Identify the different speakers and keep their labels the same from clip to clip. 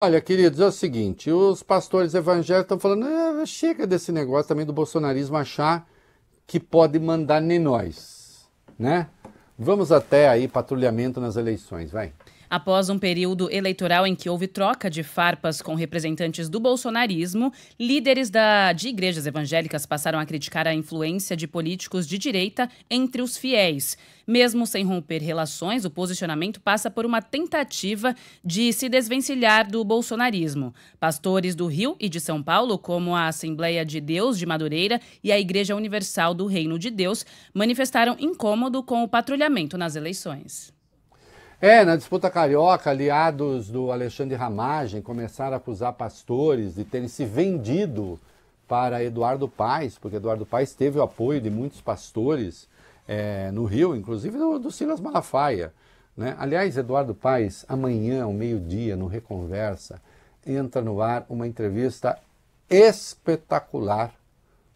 Speaker 1: Olha, queridos, é o seguinte, os pastores evangélicos estão falando, chega desse negócio também do bolsonarismo achar que pode mandar nem nós, né? Vamos até aí patrulhamento nas eleições, vai.
Speaker 2: Após um período eleitoral em que houve troca de farpas com representantes do bolsonarismo, líderes de igrejas evangélicas passaram a criticar a influência de políticos de direita entre os fiéis. Mesmo sem romper relações, o posicionamento passa por uma tentativa de se desvencilhar do bolsonarismo. Pastores do Rio e de São Paulo, como a Assembleia de Deus de Madureira e a Igreja Universal do Reino de Deus, manifestaram incômodo com o patrulhamento nas eleições.
Speaker 1: Na disputa carioca, aliados do Alexandre Ramagem começaram a acusar pastores de terem se vendido para Eduardo Paes, porque Eduardo Paes teve o apoio de muitos pastores no Rio, inclusive do Silas Malafaia, né? Aliás, Eduardo Paes, amanhã, ao meio-dia, no Reconversa, entra no ar uma entrevista espetacular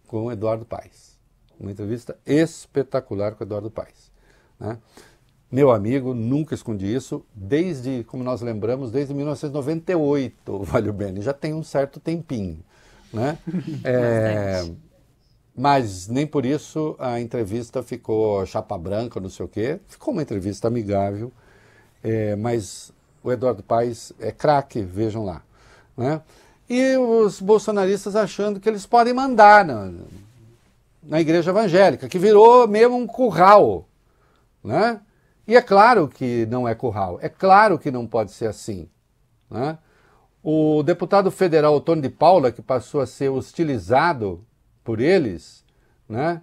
Speaker 1: com Eduardo Paes. Uma entrevista espetacular com Eduardo Paes, né? Meu amigo, nunca escondi isso, desde, como nós lembramos, desde 1998, Valeu Bene, já tem um certo tempinho, né? Mas nem por isso a entrevista ficou chapa branca, não sei o quê, ficou uma entrevista amigável, mas o Eduardo Paes é craque, vejam lá, né? E os bolsonaristas achando que eles podem mandar na igreja evangélica, que virou mesmo um curral, né? E é claro que não é curral, é claro que não pode ser assim, né? O deputado federal Ottoni de Paula, que passou a ser hostilizado por eles, né,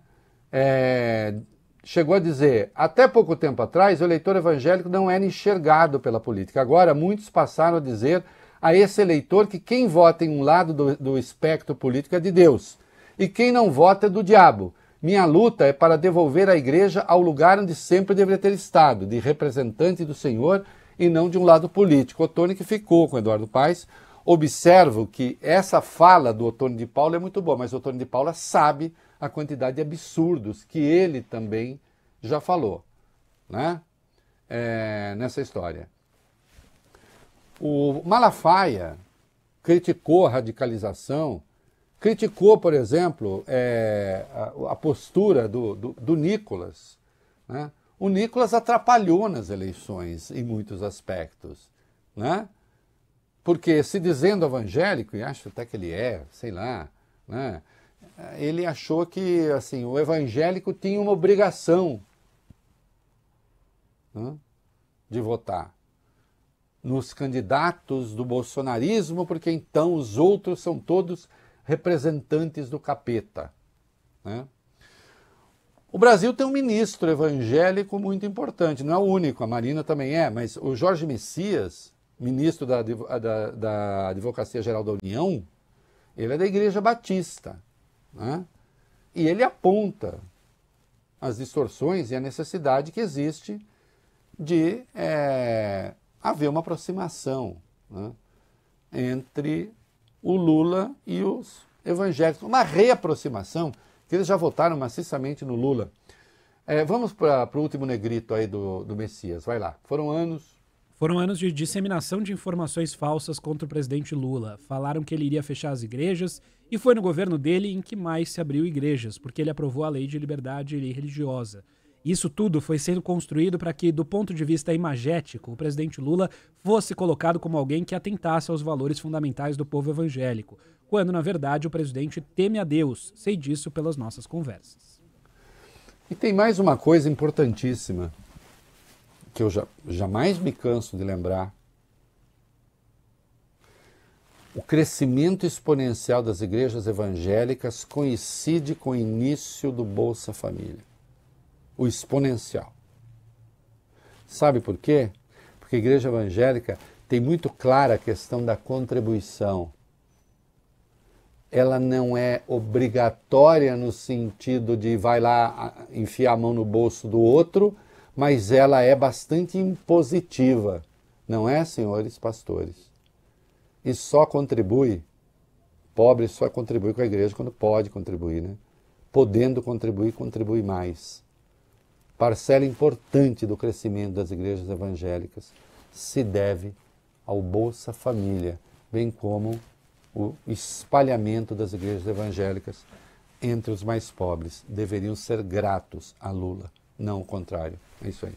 Speaker 1: chegou a dizer, até pouco tempo atrás, o eleitor evangélico não era enxergado pela política. Agora, muitos passaram a dizer a esse eleitor que quem vota em um lado do espectro político é de Deus e quem não vota é do diabo. Minha luta é para devolver a igreja ao lugar onde sempre deveria ter estado, de representante do Senhor e não de um lado político. Ottoni que ficou com Eduardo Paes. Observo que essa fala do Ottoni de Paula é muito boa, mas o Ottoni de Paula sabe a quantidade de absurdos que ele também já falou, né? Nessa história. O Malafaia criticou a radicalização, criticou, por exemplo, a postura do Nicolas, né? O Nicolas atrapalhou nas eleições em muitos aspectos, né? Porque se dizendo evangélico, e acho até que ele sei lá, né? Ele achou que assim, o evangélico tinha uma obrigação, né, de votar nos candidatos do bolsonarismo, porque então os outros são todos representantes do capeta, né? O Brasil tem um ministro evangélico muito importante, não é o único, a Marina também mas o Jorge Messias, ministro da Advocacia Geral da União, ele é da Igreja Batista, né? E ele aponta as distorções e a necessidade que existe de haver uma aproximação, né, entre o Lula e os evangélicos. Uma reaproximação, que eles já votaram maciçamente no Lula. Vamos para o último negrito aí do Messias, vai lá. Foram anos
Speaker 3: de disseminação de informações falsas contra o presidente Lula. Falaram que ele iria fechar as igrejas e foi no governo dele em que mais se abriu igrejas, porque ele aprovou a lei de liberdade religiosa. Isso tudo foi sendo construído para que, do ponto de vista imagético, o presidente Lula fosse colocado como alguém que atentasse aos valores fundamentais do povo evangélico, quando, na verdade, o presidente teme a Deus. Sei disso pelas nossas conversas.
Speaker 1: E tem mais uma coisa importantíssima, que eu jamais me canso de lembrar. O crescimento exponencial das igrejas evangélicas coincide com o início do Bolsa Família. O exponencial. Sabe por quê? Porque a igreja evangélica tem muito clara a questão da contribuição. Ela não é obrigatória no sentido de vai lá enfiar a mão no bolso do outro, mas ela é bastante impositiva, não é, senhores pastores? E só contribui, pobre só contribui com a igreja quando pode contribuir, né? Podendo contribuir, contribui mais. Parcela importante do crescimento das igrejas evangélicas se deve ao Bolsa Família, bem como o espalhamento das igrejas evangélicas entre os mais pobres. Deveriam ser gratos a Lula, não o contrário. É isso aí.